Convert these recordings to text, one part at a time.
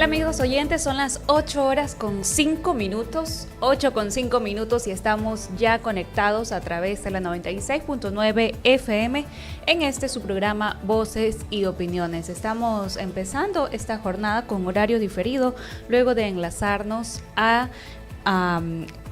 amigos oyentes? Son las 8 horas con 5 minutos, 8 con 5 minutos y estamos ya conectados a través de la 96.9 FM en su programa Voces y Opiniones. Estamos empezando esta jornada con horario diferido luego de enlazarnos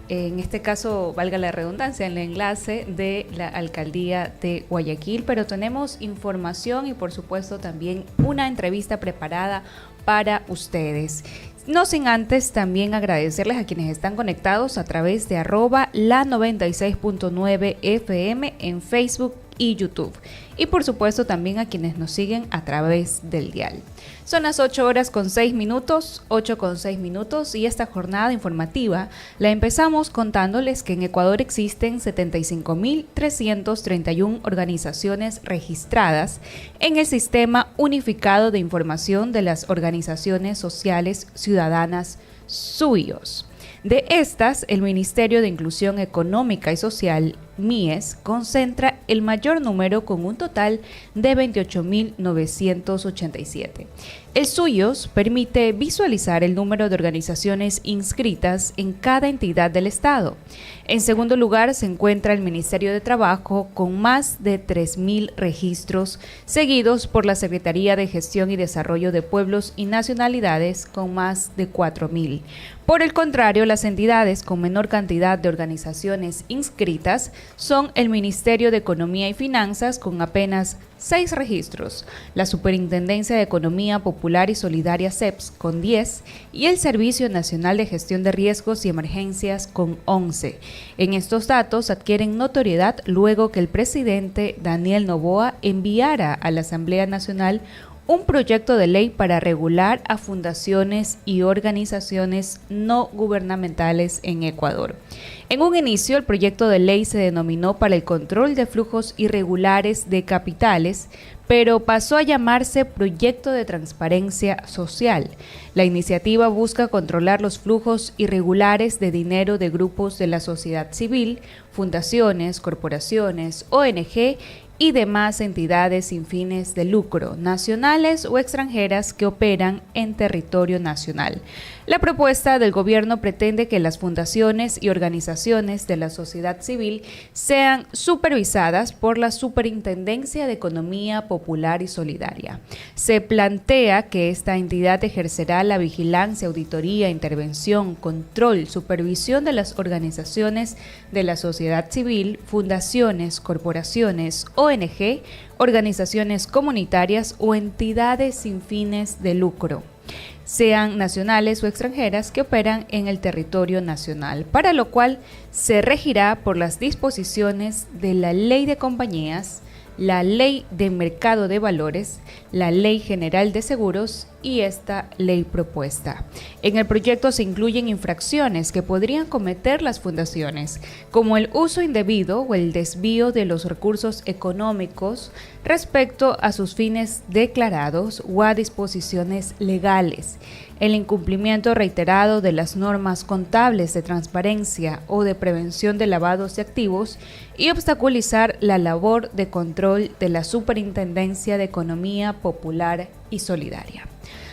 en este caso, valga la redundancia, el enlace de la Alcaldía de Guayaquil, pero tenemos información y por supuesto también una entrevista preparada para ustedes. No sin antes también agradecerles a quienes están conectados a través de @la96.9 FM en Facebook y YouTube. Y por supuesto también a quienes nos siguen a través del dial. Son las 8 horas con 6 minutos, 8 con 6 minutos y esta jornada informativa la empezamos contándoles que en Ecuador existen 75.331 organizaciones registradas en el Sistema Unificado de Información de las Organizaciones Sociales Ciudadanas, SUIOS. De estas, el Ministerio de Inclusión Económica y Social, MIES, concentra el mayor número con un total de 28.987. El SUIOS permite visualizar el número de organizaciones inscritas en cada entidad del Estado. En segundo lugar se encuentra el Ministerio de Trabajo con más de 3.000 registros, seguidos por la Secretaría de Gestión y Desarrollo de Pueblos y Nacionalidades con más de 4.000. Por el contrario, las entidades con menor cantidad de organizaciones inscritas son el Ministerio de Economía y Finanzas con apenas 6 registros, la Superintendencia de Economía Popular y Solidaria SEPS con 10 y el Servicio Nacional de Gestión de Riesgos y Emergencias con 11. En estos datos adquieren notoriedad luego que el presidente Daniel Noboa enviara a la Asamblea Nacional un proyecto de ley para regular a fundaciones y organizaciones no gubernamentales en Ecuador. En un inicio, el proyecto de ley se denominó para el control de flujos irregulares de capitales, pero pasó a llamarse Proyecto de Transparencia Social. La iniciativa busca controlar los flujos irregulares de dinero de grupos de la sociedad civil, fundaciones, corporaciones, ONG y demás entidades sin fines de lucro, nacionales o extranjeras que operan en territorio nacional. La propuesta del gobierno pretende que las fundaciones y organizaciones de la sociedad civil sean supervisadas por la Superintendencia de Economía Popular y Solidaria. Se plantea que esta entidad ejercerá la vigilancia, auditoría, intervención, control, supervisión de las organizaciones de la sociedad civil, fundaciones, corporaciones, ONG, organizaciones comunitarias o entidades sin fines de lucro, sean nacionales o extranjeras que operan en el territorio nacional, para lo cual se regirá por las disposiciones de la Ley de Compañías, la Ley de Mercado de Valores, la Ley General de Seguros y esta ley propuesta. En el proyecto se incluyen infracciones que podrían cometer las fundaciones, como el uso indebido o el desvío de los recursos económicos respecto a sus fines declarados o a disposiciones legales, el incumplimiento reiterado de las normas contables de transparencia o de prevención de lavados de activos y obstaculizar la labor de control de la Superintendencia de Economía Popular y Solidaria.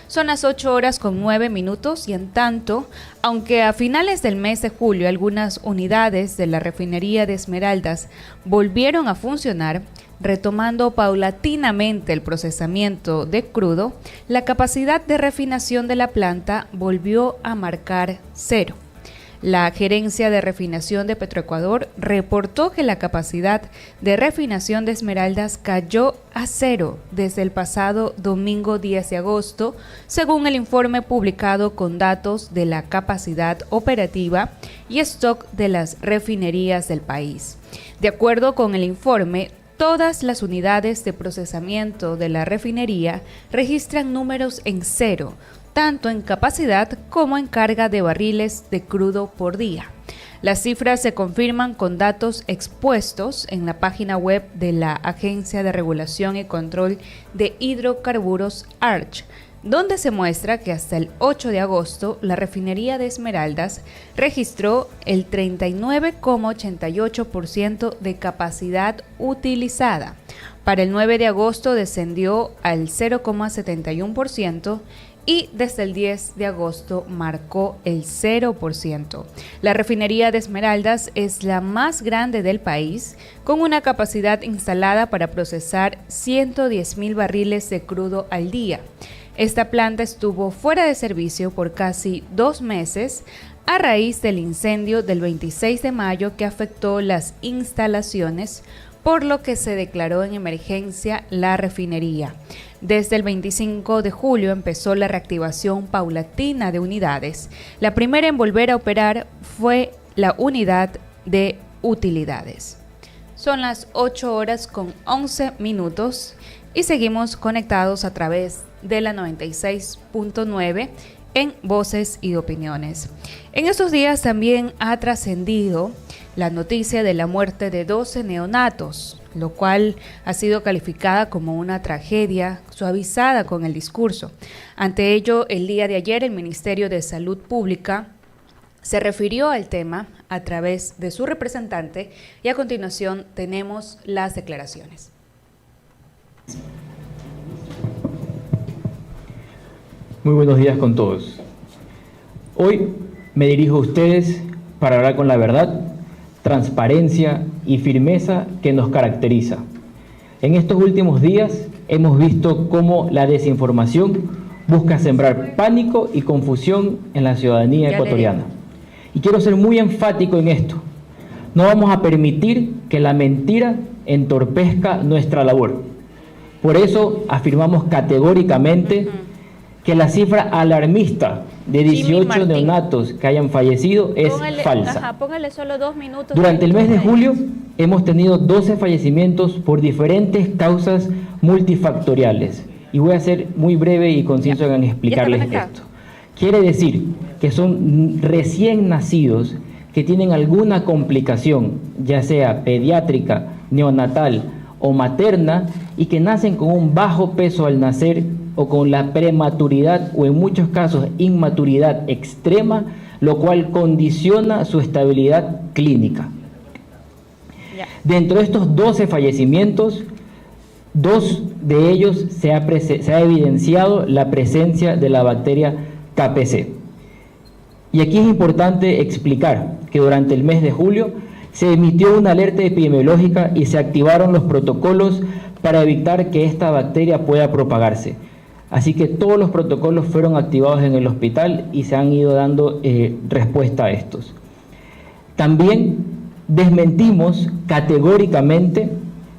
Son las 8 horas con 9 minutos y en tanto, aunque a finales del mes de julio algunas unidades de la refinería de Esmeraldas volvieron a funcionar, retomando paulatinamente el procesamiento de crudo, la capacidad de refinación de la planta volvió a marcar cero. La Gerencia de Refinación de Petroecuador reportó que la capacidad de refinación de Esmeraldas cayó a cero desde el pasado domingo 10 de agosto, según el informe publicado con datos de la capacidad operativa y stock de las refinerías del país. De acuerdo con el informe, todas las unidades de procesamiento de la refinería registran números en cero, tanto en capacidad como en carga de barriles de crudo por día. Las cifras se confirman con datos expuestos en la página web de la Agencia de Regulación y Control de Hidrocarburos ARCH, donde se muestra que hasta el 8 de agosto la refinería de Esmeraldas registró el 39,88% de capacidad utilizada. Para el 9 de agosto descendió al 0,71% y desde el 10 de agosto marcó el 0%. La refinería de Esmeraldas es la más grande del país, con una capacidad instalada para procesar 110.000 barriles de crudo al día. Esta planta estuvo fuera de servicio por casi 2 meses a raíz del incendio del 26 de mayo que afectó las instalaciones, por lo que se declaró en emergencia la refinería. Desde el 25 de julio empezó la reactivación paulatina de unidades. La primera en volver a operar fue la unidad de utilidades. Son las 8:11 y seguimos conectados a través de la 96.9 en Voces y Opiniones. En estos días también ha trascendido la noticia de la muerte de 12 neonatos, lo cual ha sido calificada como una tragedia suavizada con el discurso. Ante ello, el día de ayer el Ministerio de Salud Pública se refirió al tema a través de su representante y a continuación tenemos las declaraciones. Muy buenos días con todos. Hoy me dirijo a ustedes para hablar con la verdad, transparencia y firmeza que nos caracteriza. En estos últimos días hemos visto cómo la desinformación busca sembrar pánico y confusión en la ciudadanía ecuatoriana. Y quiero ser muy enfático en esto. No vamos a permitir que la mentira entorpezca nuestra labor. Por eso afirmamos categóricamente que la cifra alarmista de 18 neonatos que hayan fallecido es falsa. Póngale solo 2 minutos. Durante el mes de julio hemos tenido 12 fallecimientos por diferentes causas multifactoriales. Y voy a ser muy breve y conciso en explicarles esto. Quiere decir que son recién nacidos que tienen alguna complicación, ya sea pediátrica, neonatal o materna, y que nacen con un bajo peso al nacer o con la prematuridad o en muchos casos inmaturidad extrema, lo cual condiciona su estabilidad clínica. Dentro de estos 12 fallecimientos, 2 de ellos se ha evidenciado la presencia de la bacteria KPC. Y aquí es importante explicar que durante el mes de julio se emitió una alerta epidemiológica y se activaron los protocolos para evitar que esta bacteria pueda propagarse. Así que todos los protocolos fueron activados en el hospital y se han ido dando respuesta a estos. También desmentimos categóricamente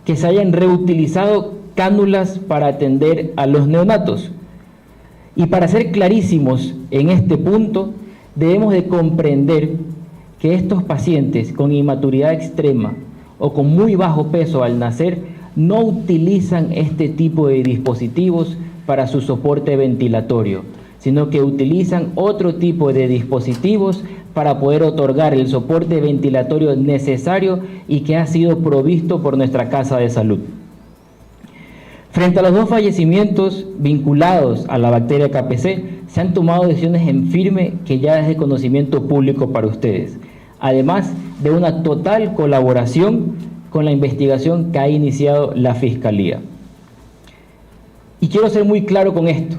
que se hayan reutilizado cánulas para atender a los neonatos. Y para ser clarísimos en este punto, debemos de comprender que estos pacientes con inmaturidad extrema o con muy bajo peso al nacer no utilizan este tipo de dispositivos para su soporte ventilatorio, sino que utilizan otro tipo de dispositivos para poder otorgar el soporte ventilatorio necesario y que ha sido provisto por nuestra Casa de Salud. Frente a los 2 fallecimientos vinculados a la bacteria KPC, se han tomado decisiones en firme que ya es de conocimiento público para ustedes, además de una total colaboración con la investigación que ha iniciado la Fiscalía. Y quiero ser muy claro con esto.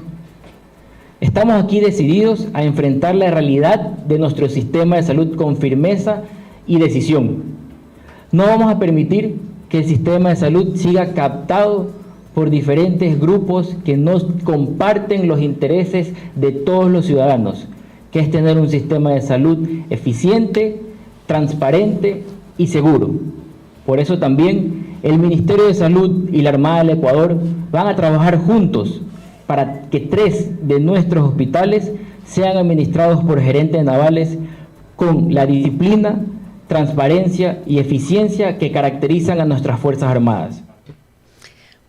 Estamos aquí decididos a enfrentar la realidad de nuestro sistema de salud con firmeza y decisión. No vamos a permitir que el sistema de salud siga captado por diferentes grupos que no comparten los intereses de todos los ciudadanos, que es tener un sistema de salud eficiente, transparente y seguro. Por eso también el Ministerio de Salud y la Armada del Ecuador van a trabajar juntos para que 3 de nuestros hospitales sean administrados por gerentes navales con la disciplina, transparencia y eficiencia que caracterizan a nuestras Fuerzas Armadas.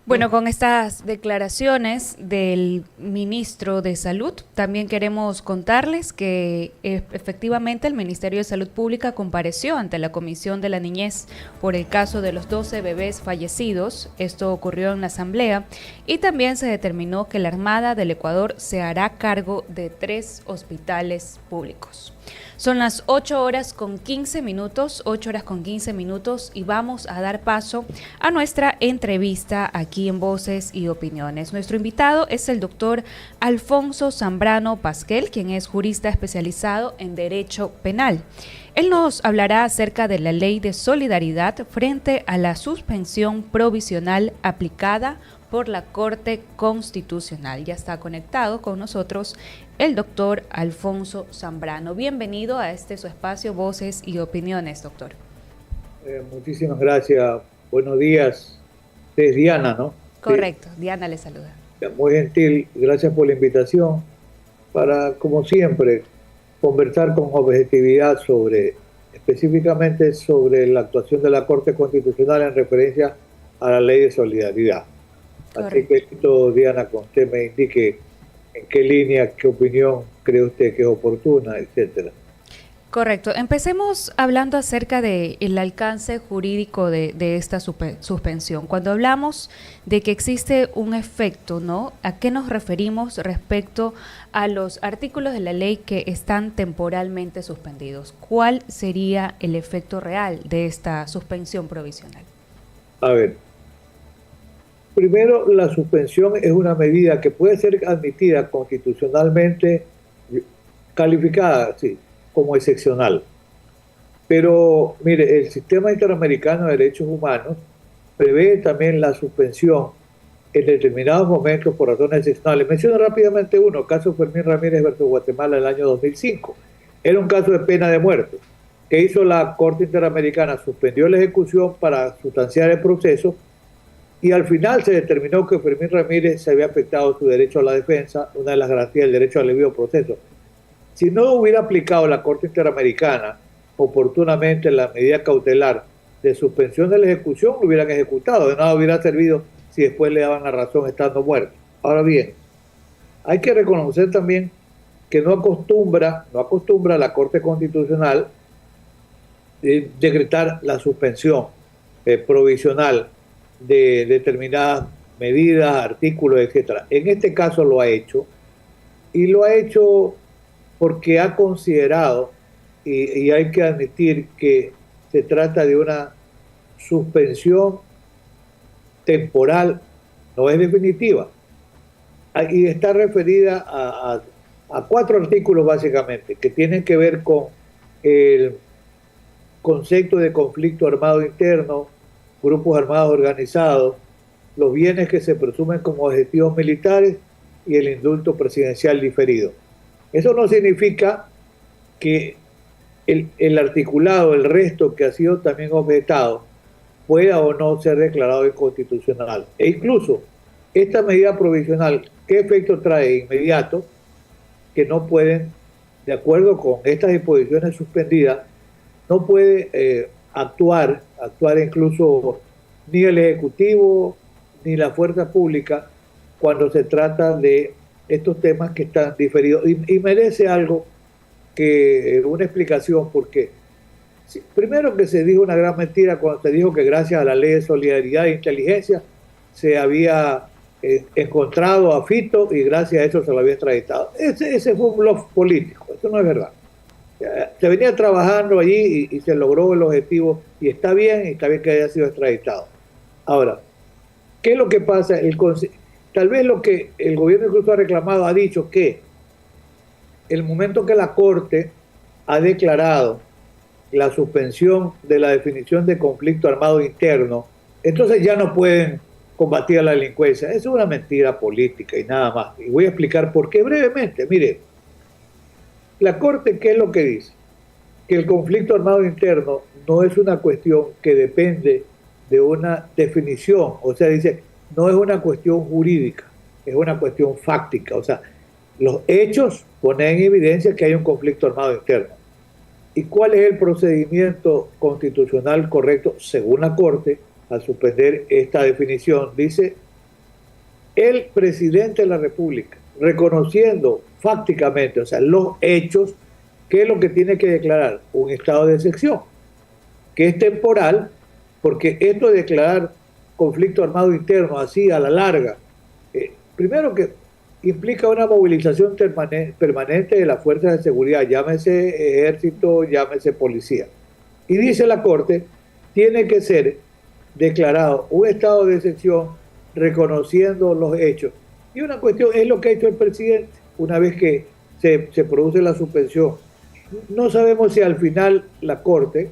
Bueno, con estas declaraciones del ministro de Salud, también queremos contarles que efectivamente el Ministerio de Salud Pública compareció ante la Comisión de la Niñez por el caso de los 12 bebés fallecidos. Esto ocurrió en la Asamblea y también se determinó que la Armada del Ecuador se hará cargo de 3 hospitales públicos. Son las 8:15, 8:15 y vamos a dar paso a nuestra entrevista aquí aquí en Voces y Opiniones. Nuestro invitado es el doctor Alfonso Zambrano Pasquel, quien es jurista especializado en Derecho Penal. Él nos hablará acerca de la Ley de Solidaridad frente a la suspensión provisional aplicada por la Corte Constitucional. Ya está conectado con nosotros el doctor Alfonso Zambrano. Bienvenido a su espacio Voces y Opiniones, doctor. Muchísimas gracias. Buenos días. Es Diana, ¿no? Correcto, sí. Diana le saluda. Muy gentil, gracias por la invitación para, como siempre, conversar con objetividad específicamente sobre la actuación de la Corte Constitucional en referencia a la Ley de Solidaridad. Correcto. Así que, Diana, con usted me indique en qué línea, qué opinión cree usted que es oportuna, etcétera. Correcto. Empecemos hablando acerca del alcance jurídico de esta suspensión. Cuando hablamos de que existe un efecto, ¿no? ¿A qué nos referimos respecto a los artículos de la ley que están temporalmente suspendidos? ¿Cuál sería el efecto real de esta suspensión provisional? A ver, primero, la suspensión es una medida que puede ser admitida constitucionalmente, calificada, sí, como excepcional. Pero, mire, el Sistema Interamericano de Derechos Humanos prevé también la suspensión en determinados momentos por razones excepcionales. Menciono rápidamente uno, el caso Fermín Ramírez versus Guatemala del año 2005. Era un caso de pena de muerte. ¿Qué hizo la Corte Interamericana? Suspendió la ejecución para sustanciar el proceso y al final se determinó que Fermín Ramírez se había afectado su derecho a la defensa, una de las garantías del derecho al debido proceso. Si no hubiera aplicado la Corte Interamericana oportunamente la medida cautelar de suspensión de la ejecución, lo hubieran ejecutado. De nada hubiera servido si después le daban la razón estando muerto. Ahora bien, hay que reconocer también que no acostumbra la Corte Constitucional decretar la suspensión provisional de determinadas medidas, artículos, etcétera. En este caso lo ha hecho, y lo ha hecho porque ha considerado, y hay que admitir que se trata de una suspensión temporal, no es definitiva, y está referida a 4 artículos básicamente, que tienen que ver con el concepto de conflicto armado interno, grupos armados organizados, los bienes que se presumen como objetivos militares y el indulto presidencial diferido. Eso no significa que el articulado, el resto que ha sido también objetado, pueda o no ser declarado inconstitucional. E incluso esta medida provisional, ¿qué efecto trae inmediato? Que no pueden, de acuerdo con estas disposiciones suspendidas, no puede actuar incluso ni el Ejecutivo ni la fuerza pública cuando se trata de estos temas que están diferidos. Y merece algo una explicación, porque primero que se dijo una gran mentira cuando se dijo que gracias a la Ley de Solidaridad e Inteligencia se había encontrado a Fito y gracias a eso se lo había extraditado. Ese fue un bluff político, eso no es verdad. Se venía trabajando allí y se logró el objetivo y está bien que haya sido extraditado. Ahora, ¿qué es lo que pasa? Tal vez lo que el gobierno incluso ha reclamado, ha dicho que el momento que la Corte ha declarado la suspensión de la definición de conflicto armado interno, entonces ya no pueden combatir a la delincuencia. Eso es una mentira política y nada más. Y voy a explicar por qué brevemente. Mire, la Corte, ¿qué es lo que dice? Que el conflicto armado interno no es una cuestión que depende de una definición, o sea, dice, no es una cuestión jurídica, es una cuestión fáctica, o sea, los hechos ponen en evidencia que hay un conflicto armado interno. ¿Y cuál es el procedimiento constitucional correcto según la Corte al suspender esta definición? Dice, el presidente de la República, reconociendo fácticamente, o sea, los hechos, ¿qué es lo que tiene que declarar? Un estado de excepción, que es temporal, porque esto de declarar conflicto armado interno así a la larga, primero que implica una movilización permanente de las fuerzas de seguridad, llámese ejército, llámese policía. Y dice la Corte, tiene que ser declarado un estado de excepción reconociendo los hechos. Y una cuestión es lo que ha hecho el presidente una vez que se produce la suspensión. No sabemos si al final la Corte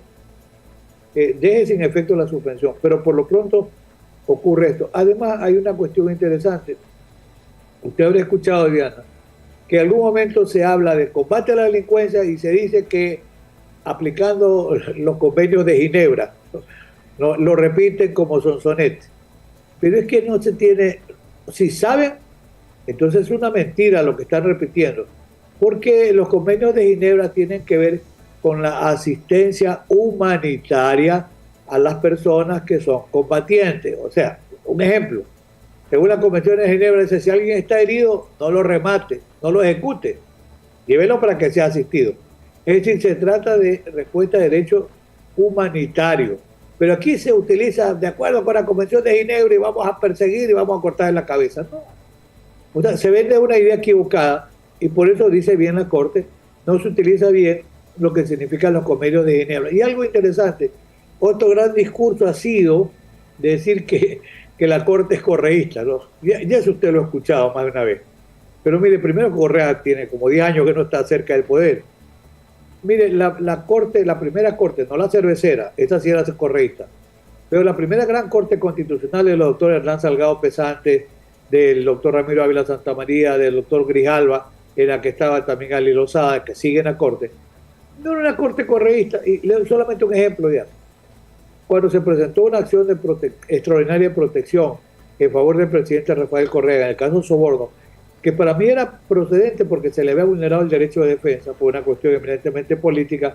deje sin efecto la suspensión, pero por lo pronto ocurre esto. Además, hay una cuestión interesante. Usted habrá escuchado, Diana, que en algún momento se habla de combate a la delincuencia y se dice que aplicando los convenios de Ginebra, ¿no? Lo repiten como sonsonete. Pero es que no se tiene, si saben, entonces es una mentira lo que están repitiendo, porque los convenios de Ginebra tienen que ver con la asistencia humanitaria a las personas que son combatientes. O sea, un ejemplo, según la Convención de Ginebra dice, si alguien está herido, no lo remate, no lo ejecute, llévelo para que sea asistido. Es decir, se trata de respuesta de derecho humanitario. Pero aquí se utiliza de acuerdo con la Convención de Ginebra y vamos a perseguir y vamos a cortar en la cabeza. No. O sea, se vende una idea equivocada y por eso dice bien la Corte, no se utiliza bien lo que significan los convenios de Ginebra. Y algo interesante, otro gran discurso ha sido decir que la Corte es correísta, ¿no? Ya eso usted lo ha escuchado más de una vez. Pero mire, primero Correa tiene como 10 años que no está cerca del poder. Mire, la Corte, la primera Corte, no la cervecera, esa sí era correísta, pero la primera gran Corte constitucional de los doctores Hernán Salgado Pesante, del doctor Ramiro Ávila Santamaría, del doctor Grijalva, en la que estaba también Ali Lozada, que sigue en la Corte, no era una Corte correísta. Y le doy solamente un ejemplo ya. Cuando se presentó una acción de extraordinaria protección en favor del presidente Rafael Correa, en el caso Soborno, que para mí era procedente porque se le había vulnerado el derecho de defensa por una cuestión eminentemente política,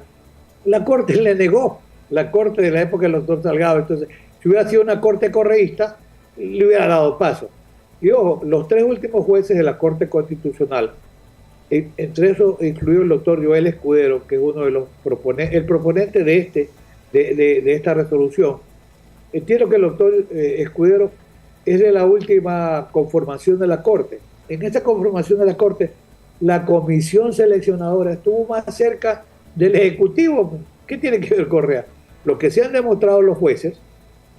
la Corte le negó, la Corte de la época del doctor Salgado. Entonces, si hubiera sido una Corte correísta, le hubiera dado paso. Y ojo, los 3 últimos jueces de la Corte Constitucional, entre eso incluido el doctor Joel Escudero, que es uno de los el proponente de esta resolución. Entiendo que el doctor Escudero es de la última conformación de la Corte. En esta conformación de la Corte, la comisión seleccionadora estuvo más cerca del Ejecutivo. ¿Qué tiene que ver Correa? Lo que se han demostrado los jueces,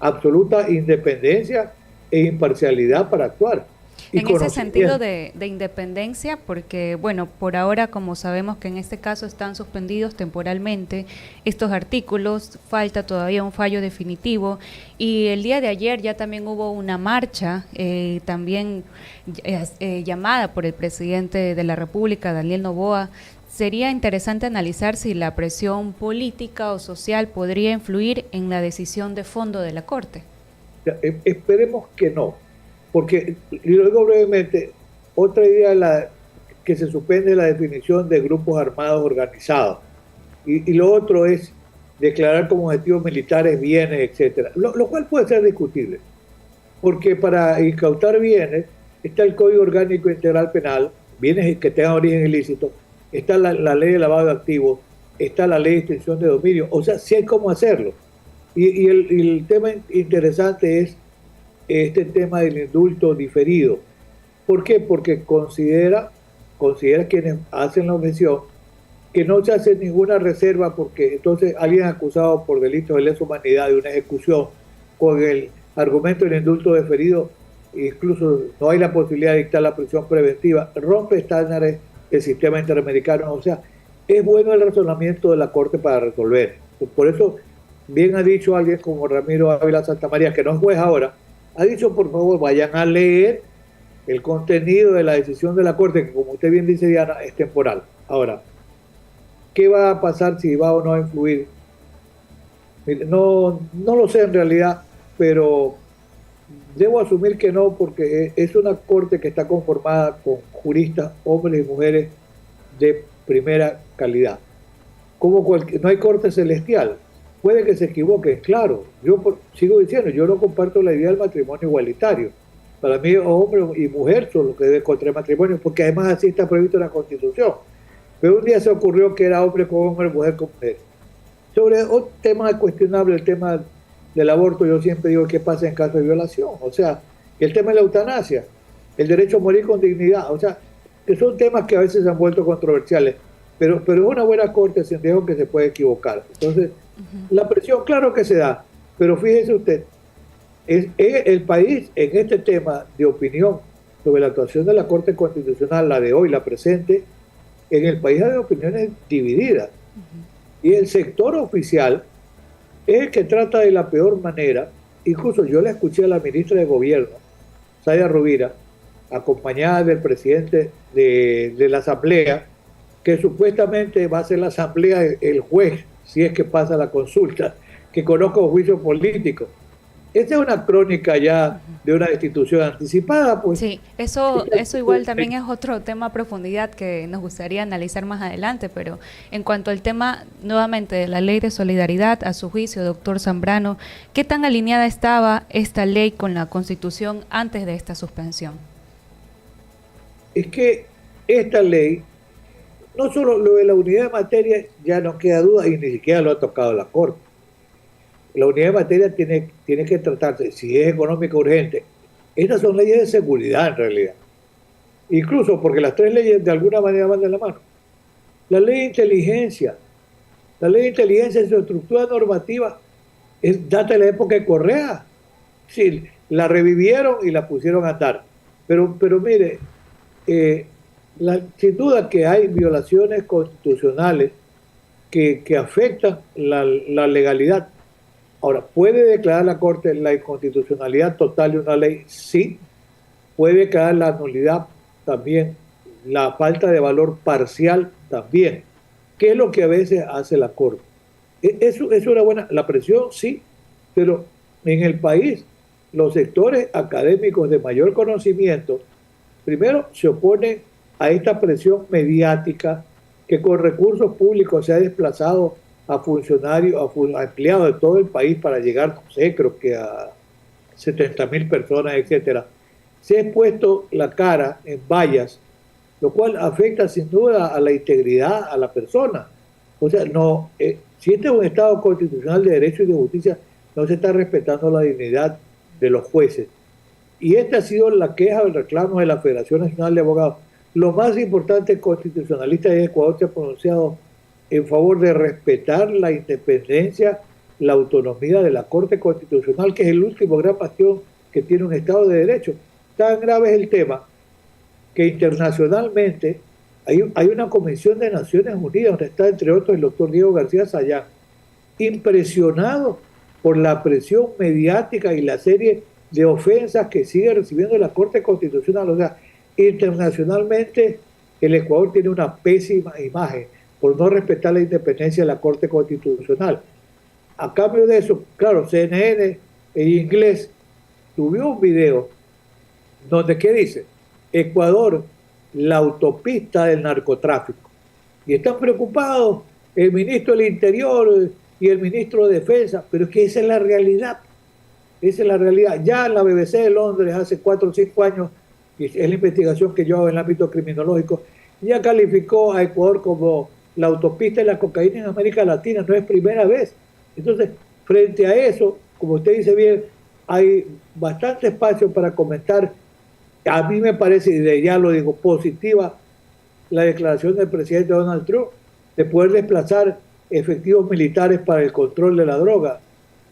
absoluta independencia e imparcialidad para actuar. En ese sentido de independencia, porque, bueno, por ahora, como sabemos que en este caso están suspendidos temporalmente estos artículos, falta todavía un fallo definitivo, y el día de ayer ya también hubo una marcha, también llamada por el presidente de la República, Daniel Noboa. Sería interesante analizar si la presión política o social podría influir en la decisión de fondo de la Corte. Esperemos que no. Porque, y lo digo brevemente, otra idea que se suspende la definición de grupos armados organizados. Y lo otro es declarar como objetivos militares bienes, etcétera. Lo cual puede ser discutible. Porque para incautar bienes está el Código Orgánico Integral Penal, bienes que tengan origen ilícito, está la ley de lavado de activos, está la ley de extinción de dominio. O sea, sí hay cómo hacerlo. Y el tema interesante es este tema del indulto diferido. ¿Por qué? Porque considera quienes hacen la objeción que no se hace ninguna reserva, porque entonces alguien acusado por delitos de lesa humanidad de una ejecución con el argumento del indulto diferido, incluso no hay la posibilidad de dictar la prisión preventiva, rompe estándares del sistema interamericano. O sea, es bueno el razonamiento de la Corte para resolver. Por eso, bien ha dicho alguien como Ramiro Ávila Santamaría, que no es juez ahora, ha dicho, por favor, vayan a leer el contenido de la decisión de la Corte, que como usted bien dice, Diana, es temporal. Ahora, ¿qué va a pasar, si va o no a influir? No lo sé en realidad, pero debo asumir que no, porque es una Corte que está conformada con juristas, hombres y mujeres de primera calidad. No hay Corte celestial. Puede que se equivoque, claro. Yo sigo diciendo, yo no comparto la idea del matrimonio igualitario. Para mí, hombre y mujer son los que deben contraer matrimonio, porque además así está previsto en la Constitución. Pero un día se ocurrió que era hombre con hombre, mujer con mujer. Sobre otro tema cuestionable, el tema del aborto, yo siempre digo qué pasa en caso de violación. O sea, el tema de la eutanasia, el derecho a morir con dignidad. O sea, que son temas que a veces se han vuelto controversiales. Pero es una buena Corte, sin riesgo que se puede equivocar. Entonces, la presión, claro que se da, pero fíjese usted, Es el país en este tema de opinión sobre la actuación de la Corte Constitucional, la de hoy, la presente, en el país hay opiniones divididas. Y el sector oficial es el que trata de la peor manera. Incluso yo le escuché a la ministra de Gobierno, Saya Rovira, acompañada del presidente de la Asamblea, que supuestamente va a ser la Asamblea el juez, si es que pasa la consulta, que conozca un juicio político. Esta es una crónica ya de una destitución anticipada, pues. Sí, eso igual también es otro tema a profundidad que nos gustaría analizar más adelante, pero en cuanto al tema nuevamente de la ley de solidaridad, a su juicio, doctor Zambrano, ¿qué tan alineada estaba esta ley con la Constitución antes de esta suspensión? Es que esta ley, no solo lo de la unidad de materia, ya no queda duda y ni siquiera lo ha tocado la Corte. La unidad de materia tiene que tratarse, si es económica urgente. Estas son leyes de seguridad en realidad. Incluso porque las tres leyes de alguna manera van de la mano. La ley de inteligencia. La ley de inteligencia en su estructura normativa data de la época de Correa. Sí, la revivieron y la pusieron a andar. Pero mire, sin duda que hay violaciones constitucionales que afectan la legalidad. Ahora, ¿puede declarar la Corte la inconstitucionalidad total de una ley? Sí. ¿Puede declarar la nulidad? También. La falta de valor parcial también. ¿Qué es lo que a veces hace la Corte? Eso es una buena... La presión, sí, pero en el país los sectores académicos de mayor conocimiento, primero se oponen a esta presión mediática que con recursos públicos se ha desplazado a funcionarios, a empleados de todo el país para llegar, no sé, creo que a 70.000 personas, etcétera. Se ha puesto la cara en vallas, lo cual afecta sin duda a la integridad a la persona. O sea, no, si este es un Estado constitucional de derecho y de justicia, no se está respetando la dignidad de los jueces. Y esta ha sido la queja o el reclamo de la Federación Nacional de Abogados. Lo más importante constitucionalista de Ecuador se ha pronunciado en favor de respetar la independencia, la autonomía de la Corte Constitucional, que es el último gran bastión que tiene un Estado de Derecho. Tan grave es el tema que internacionalmente hay una comisión de Naciones Unidas, donde está entre otros el doctor Diego García Sayán, impresionado por la presión mediática y la serie de ofensas que sigue recibiendo la Corte Constitucional. O sea, internacionalmente el Ecuador tiene una pésima imagen por no respetar la independencia de la Corte Constitucional. A cambio de eso, claro, CNN en inglés subió un video donde, ¿qué dice? Ecuador, la autopista del narcotráfico. Y están preocupados el ministro del Interior y el ministro de Defensa, pero es que esa es la realidad. Esa es la realidad. Ya la BBC de Londres hace 4 o 5 años, y es la investigación que yo hago en el ámbito criminológico, ya calificó a Ecuador como la autopista de la cocaína en América Latina. No es primera vez. Entonces, frente a eso, como usted dice bien, hay bastante espacio para comentar. A mí me parece, y ya lo digo, positiva la declaración del presidente Donald Trump de poder desplazar efectivos militares para el control de la droga.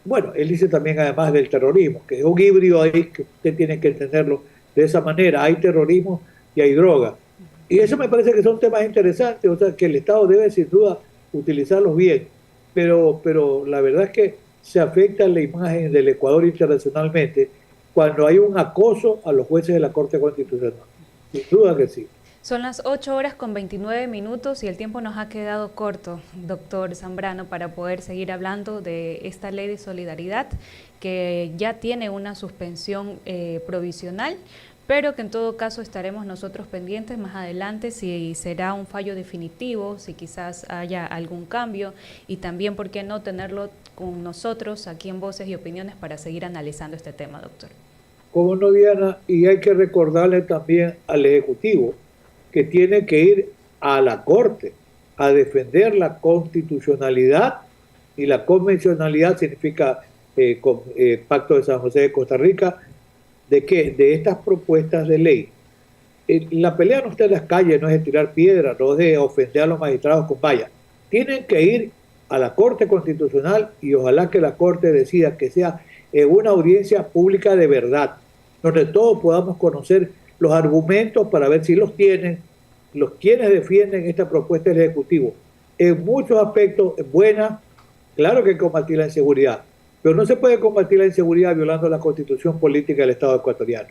Bueno, él dice también además del terrorismo, que es un híbrido ahí que usted tiene que entenderlo de esa manera. Hay terrorismo y hay droga. Y eso me parece que son temas interesantes, o sea, que el Estado debe sin duda utilizarlos bien, pero la verdad es que se afecta la imagen del Ecuador internacionalmente cuando hay un acoso a los jueces de la Corte Constitucional. Sin duda que sí. Son las 8:29 y el tiempo nos ha quedado corto, doctor Zambrano, para poder seguir hablando de esta ley de solidaridad que ya tiene una suspensión provisional, pero que en todo caso estaremos nosotros pendientes más adelante si será un fallo definitivo, si quizás haya algún cambio y también, ¿por qué no tenerlo con nosotros aquí en Voces y Opiniones para seguir analizando este tema, doctor? Como no, Diana, y hay que recordarle también al Ejecutivo que tiene que ir a la Corte a defender la constitucionalidad, y la convencionalidad significa Pacto de San José de Costa Rica. ¿De qué? De estas propuestas de ley. La pelea no está en las calles, no es de tirar piedras, no es de ofender a los magistrados con vallas. Tienen que ir a la Corte Constitucional y ojalá que la Corte decida que sea en una audiencia pública de verdad, donde todos podamos conocer los argumentos para ver si los tienen los quienes defienden esta propuesta del Ejecutivo. En muchos aspectos es buena, claro que hay que combatir la inseguridad, pero no se puede combatir la inseguridad violando la Constitución política del Estado ecuatoriano.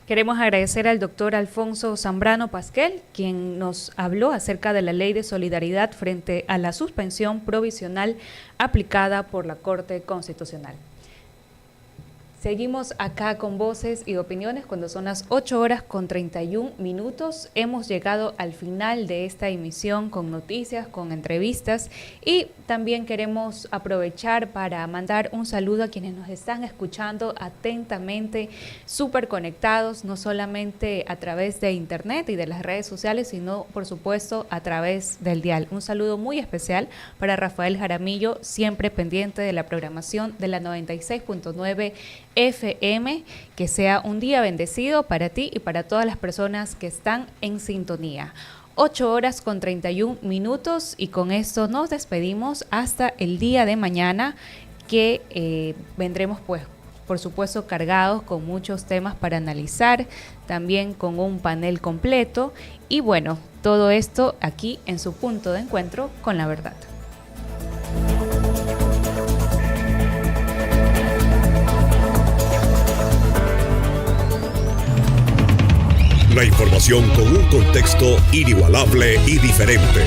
Queremos agradecer al doctor Alfonso Zambrano Pasquel, quien nos habló acerca de la Ley de Solidaridad frente a la suspensión provisional aplicada por la Corte Constitucional. Seguimos acá con voces y opiniones cuando son las 8:31. Hemos llegado al final de esta emisión con noticias, con entrevistas, y también queremos aprovechar para mandar un saludo a quienes nos están escuchando atentamente, súper conectados, no solamente a través de internet y de las redes sociales, sino por supuesto a través del dial. Un saludo muy especial para Rafael Jaramillo, siempre pendiente de la programación de la 96.9 FM, que sea un día bendecido para ti y para todas las personas que están en sintonía. 8:31 y con esto nos despedimos hasta el día de mañana, que vendremos pues por supuesto cargados con muchos temas para analizar, también con un panel completo y bueno, todo esto aquí en su punto de encuentro con la verdad. La información con un contexto inigualable y diferente.